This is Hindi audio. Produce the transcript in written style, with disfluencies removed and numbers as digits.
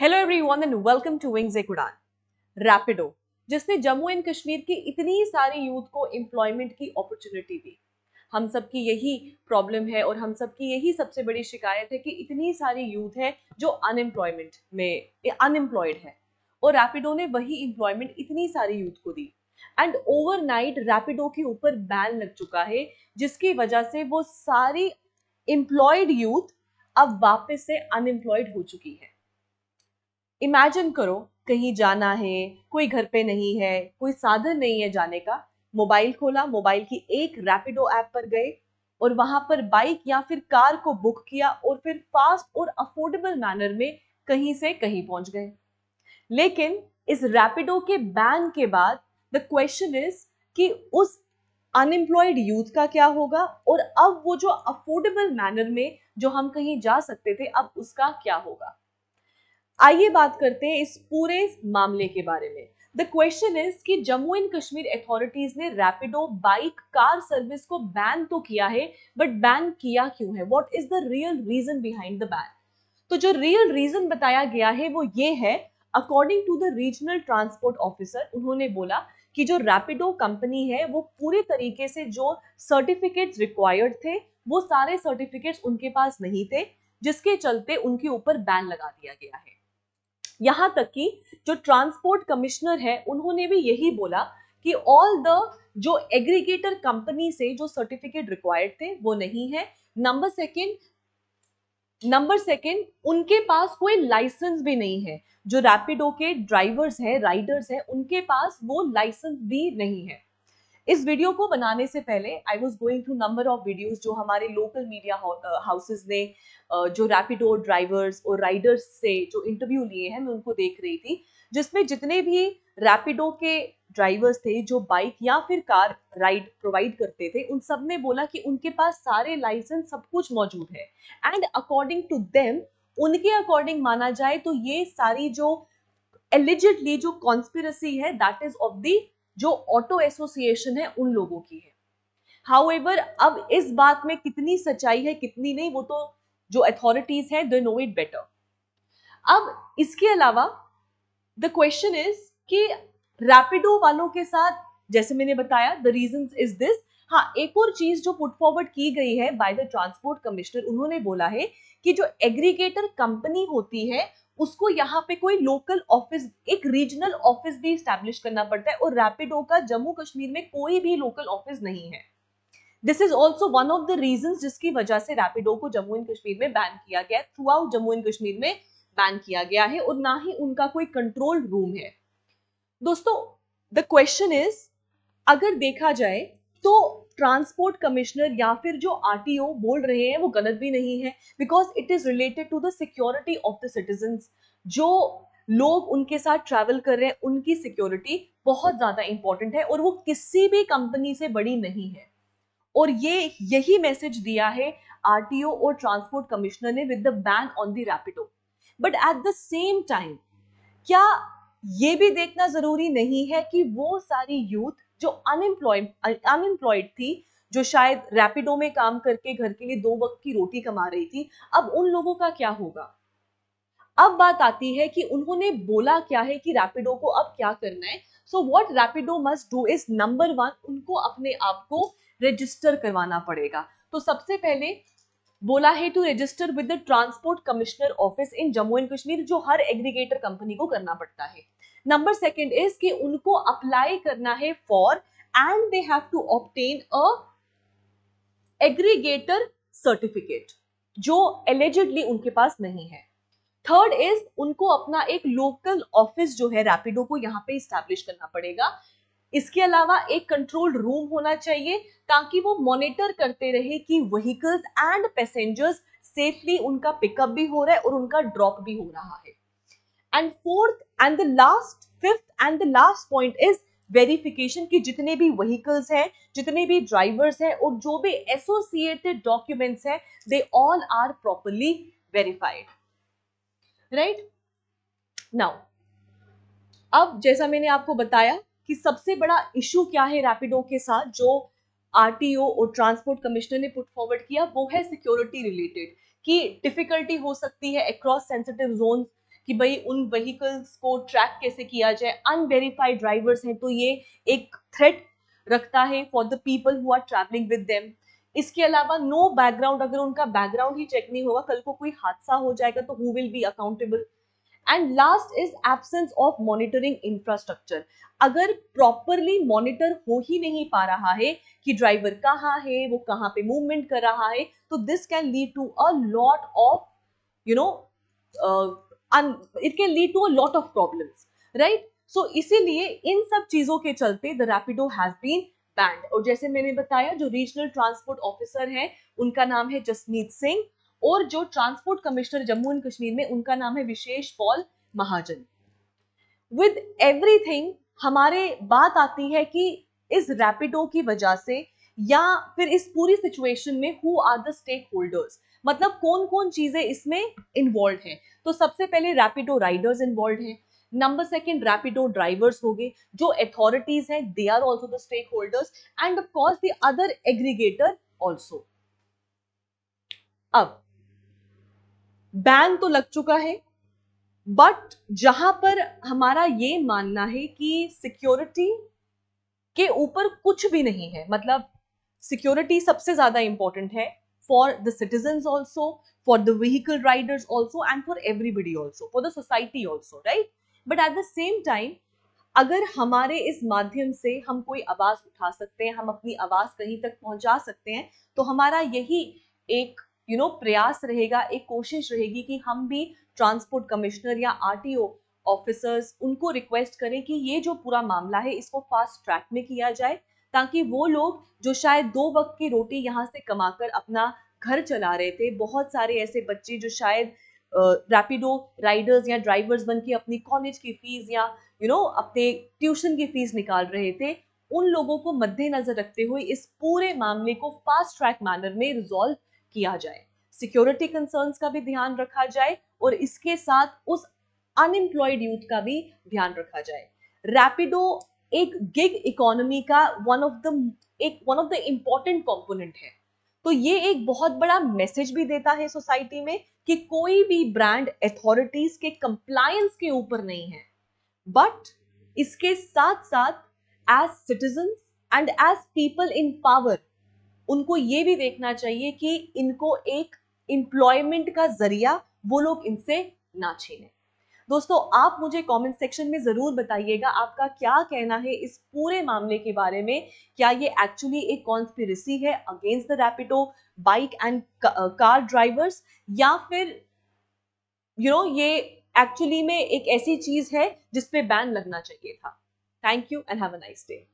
Hello everyone and welcome to wings एक उड़ान। रैपिडो, जिसने जम्मू एंड कश्मीर की इतनी सारी यूथ को एम्प्लॉयमेंट की अपॉर्चुनिटी दी। हम सबकी यही प्रॉब्लम है और हम सबकी यही सबसे बड़ी शिकायत है कि इतनी सारी यूथ है जो अनएम्प्लॉयमेंट में अनएम्प्लॉयड है, और रैपिडो ने वही एम्प्लॉयमेंट इतनी सारी यूथ को दी। एंड ओवरनाइट रैपिडो के ऊपर बैन लग चुका है, जिसकी वजह से वो सारी एम्प्लॉयड यूथ अब वापस से अनएम्प्लॉयड हो चुकी है। इमेजिन करो, कहीं जाना है, कोई घर पे नहीं है, कोई साधन नहीं है जाने का। मोबाइल खोला, मोबाइल की एक रैपिडो ऐप पर गए और वहां पर बाइक या फिर कार को बुक किया और फिर फास्ट और अफोर्डेबल मैनर में कहीं से कहीं पहुंच गए। लेकिन इस रैपिडो के बैन के बाद द क्वेश्चन इज कि उस अनएम्प्लॉयड यूथ का क्या होगा, और अब वो जो अफोर्डेबल मैनर में जो हम कहीं जा सकते थे, अब उसका क्या होगा। आइए बात करते हैं इस पूरे मामले के बारे में। द क्वेश्चन इज कि जम्मू एंड कश्मीर अथॉरिटीज ने रैपिडो बाइक कार सर्विस को बैन तो किया है, बट बैन किया क्यों है? What is the real reason behind the ban? तो जो रियल रीजन बताया गया है वो ये है। According to the regional transport officer, उन्होंने बोला कि जो रैपिडो कंपनी है वो पूरे तरीके से जो सर्टिफिकेट्स रिक्वायर्ड थे वो सारे सर्टिफिकेट्स उनके पास नहीं थे, जिसके चलते उनके ऊपर बैन लगा दिया गया है। यहां तक कि जो ट्रांसपोर्ट कमिश्नर है उन्होंने भी यही बोला कि ऑल द जो एग्रीगेटर कंपनी से जो सर्टिफिकेट रिक्वायर्ड थे वो नहीं है। नंबर सेकंड उनके पास कोई लाइसेंस भी नहीं है। जो रैपिडो के ड्राइवर्स हैं, राइडर्स हैं, उनके पास वो लाइसेंस भी नहीं है। इस वीडियो को बनाने से पहले I was going through number of videos जो हमारे लोकल मीडिया हाउसेज ने जो रैपिडो ड्राइवर्स और राइडर्स से जो इंटरव्यू लिए हैं, मैं उनको देख रही थी, जिसमें जितने भी रैपिडो के ड्राइवर्स थे जो बाइक या फिर कार राइड प्रोवाइड करते थे, उन सब ने बोला कि उनके पास सारे लाइसेंस सब कुछ मौजूद है। एंड अकॉर्डिंग टू देम, उनके अकॉर्डिंग माना जाए तो ये सारी जो एलिजिडली जो कॉन्स्पिरसी है दैट इज ऑफ दी जो ऑटो एसोसिएशन है उन लोगों की है। हाउएवर, अब इस बात में कितनी सच्चाई है कितनी नहीं, वो तो जो अथॉरिटीज है दे नो इट बेटर। अब इसके अलावा द क्वेश्चन इज कि रैपिडो वालों के साथ, जैसे मैंने बताया, द रीजन इज दिस। हाँ, एक और चीज जो पुट फॉरवर्ड की गई है बाय द ट्रांसपोर्ट कमिश्नर, उन्होंने बोला है कि जो एग्रीगेटर कंपनी होती है उसको यहाँ पे कोई लोकल ऑफिस, एक रीजनल ऑफिस भी स्टैब्लिश करना पड़ता है, और रैपिडो का जम्मू कश्मीर में कोई भी लोकल ऑफिस नहीं है। This is also one of the reason जिसकी वजह से रैपिडो को जम्मू एंड कश्मीर में बैन किया गया, through out Jammu and Kashmir में बैन किया गया है, और ना ही उनका कोई कंट्रोल रूम है। दोस्तों, द क्वेश्चन इज, अगर देखा जाए तो ट्रांसपोर्ट कमिश्नर या फिर जो आरटीओ बोल रहे हैं वो गलत भी नहीं है, because it is related to the security of the citizens. जो लोग उनके साथ ट्रैवल कर रहे हैं उनकी सिक्योरिटी बहुत ज्यादा इंपॉर्टेंट है, और वो किसी भी कंपनी से बड़ी नहीं है। और ये यही मैसेज दिया है आरटीओ और ट्रांसपोर्ट कमिश्नर ने with the ban on the Rapido. But at the same time, क्या ये भी देखना जरूरी नहीं है कि वो सारी यूथ जो अनएम्प्लॉयड थी, जो शायद रैपिडो में काम करके घर के लिए 2 वक्त की रोटी कमा रही थी, अब उन लोगों का क्या होगा? अब बात आती है कि उन्होंने बोला क्या है कि रैपिडो को अब क्या करना है। So what Rapido must do is, number 1, उनको अपने आप को रजिस्टर करवाना पड़ेगा। तो सबसे पहले बोला है to register with the transport commissioner office in Jammu and Kashmir, जो हर एग्रीगेटर कंपनी को करना पड़ता है। नंबर सेकंड इज कि उनको अप्लाई करना है for, and they have to obtain a aggregator certificate, जो एलिजिडली उनके पास नहीं है। थर्ड इज उनको अपना एक लोकल ऑफिस जो है रैपिडो को यहाँ पे इस्टेब्लिश करना पड़ेगा। इसके अलावा एक कंट्रोल रूम होना चाहिए ताकि वो मॉनिटर करते रहे कि व्हीकल्स एंड पैसेंजर्स सेफली उनका पिकअप भी हो रहा है और उनका ड्रॉप भी हो रहा है। And fourth and the last, fifth and the last point is verification कि जितने भी व्हीकल्स हैं, जितने भी ड्राइवर्स हैं और जो भी एसोसिएटेड डॉक्यूमेंट्स हैं, they all are properly verified. Right now, अब जैसा मैंने आपको बताया कि सबसे बड़ा इशू क्या है रैपिडो के साथ, जो आरटीओ और ट्रांसपोर्ट कमिश्नर ने पुट फॉरवर्ड किया, वो है सिक्योरिटी रिलेटेड, कि डिफिकल्टी हो सकती है अक्रॉस सेंसिटिव जोन, कि भाई उन व्हीकल्स को ट्रैक कैसे किया जाए, अनवेरिफाइड ड्राइवर्स हैं तो ये एक थ्रेट रखता है for the people who are travelling with them. इसके अलावा नो बैकग्राउंड, अगर उनका बैकग्राउंड ही चेक नहीं होगा, कल को कोई हादसा हो जाएगा तो who will be accountable. And last is absence of monitoring infrastructure. अगर प्रॉपरली मॉनिटर हो ही नहीं पा रहा है कि ड्राइवर कहाँ है, वो कहाँ पे मूवमेंट कर रहा है, तो this can lead to a lot of you know it can lead to a lot of problems, right. So इसीलिए इन सब चीजों के चलते the Rapido has been banned. और जैसे मैंने बताया, जो रीजनल ट्रांसपोर्ट ऑफिसर है उनका नाम है जसमीत सिंह, और जो transport commissioner Jammu and Kashmir में उनका नाम है विशेष पॉल महाजन। विद एवरीथिंग हमारे बात आती है कि इस रैपिडो की वजह से या फिर इस पूरी सिचुएशन में who are the stake holders, मतलब कौन कौन चीजें इसमें इन्वॉल्व हैं। तो सबसे पहले रैपिडो राइडर्स इन्वॉल्व हैं, नंबर सेकंड रैपिडो ड्राइवर्स हो गए, जो अथॉरिटीज हैं they are also the stake holders, and of course the other aggregator also. अब बैन तो लग चुका है, बट जहां पर हमारा ये मानना है कि सिक्योरिटी के ऊपर कुछ भी नहीं है, मतलब सिक्योरिटी सबसे ज्यादा इंपॉर्टेंट है for the citizens also, for the vehicle Riders also, and for everybody also, for the society also, right. But at the same time अगर हमारे इस माध्यम से हम कोई आवाज उठा सकते हैं, हम अपनी आवाज कहीं तक पहुंचा सकते हैं, तो हमारा यही एक प्रयास रहेगा, एक कोशिश रहेगी कि हम भी ट्रांसपोर्ट कमिश्नर या आरटीओ ऑफिसर्स उनको रिक्वेस्ट करें कि ये जो पूरा मामला है इसको फास्ट ट्रैक में किया जाए, ताकि वो लोग जो शायद 2 वक्त की रोटी यहाँ से कमाकर अपना घर चला रहे थे, बहुत सारे ऐसे बच्चे जो शायद रैपिडो राइडर्स या ड्राइवर्स बन के अपनी कॉलेज की फीस या अपने ट्यूशन की फीस निकाल रहे थे, उन लोगों को मद्देनजर रखते हुए इस पूरे मामले को फास्ट ट्रैक मैनर में रिजॉल्व किया जाए, सिक्योरिटी कंसर्न्स का भी ध्यान रखा जाए और इसके साथ उस अनएम्प्लॉयड यूथ का भी ध्यान रखा जाए। रैपिडो एक गिग इकोनॉमी का one of the important component है, तो ये एक बहुत बड़ा मैसेज भी देता है सोसाइटी में कि कोई भी ब्रांड अथॉरिटीज के कंप्लायंस के ऊपर नहीं है, बट इसके साथ साथ as citizens and as people in power उनको ये भी देखना चाहिए कि इनको एक एम्प्लॉयमेंट का जरिया वो लोग इनसे ना छीने। दोस्तों, आप मुझे कमेंट सेक्शन में जरूर बताइएगा आपका क्या कहना है इस पूरे मामले के बारे में। क्या ये एक्चुअली एक कॉन्स्पिरेसी है against the Rapido bike and car drivers, या फिर ये एक्चुअली में एक ऐसी चीज है जिसपे बैन लगना चाहिए था। Thank you and have a nice day.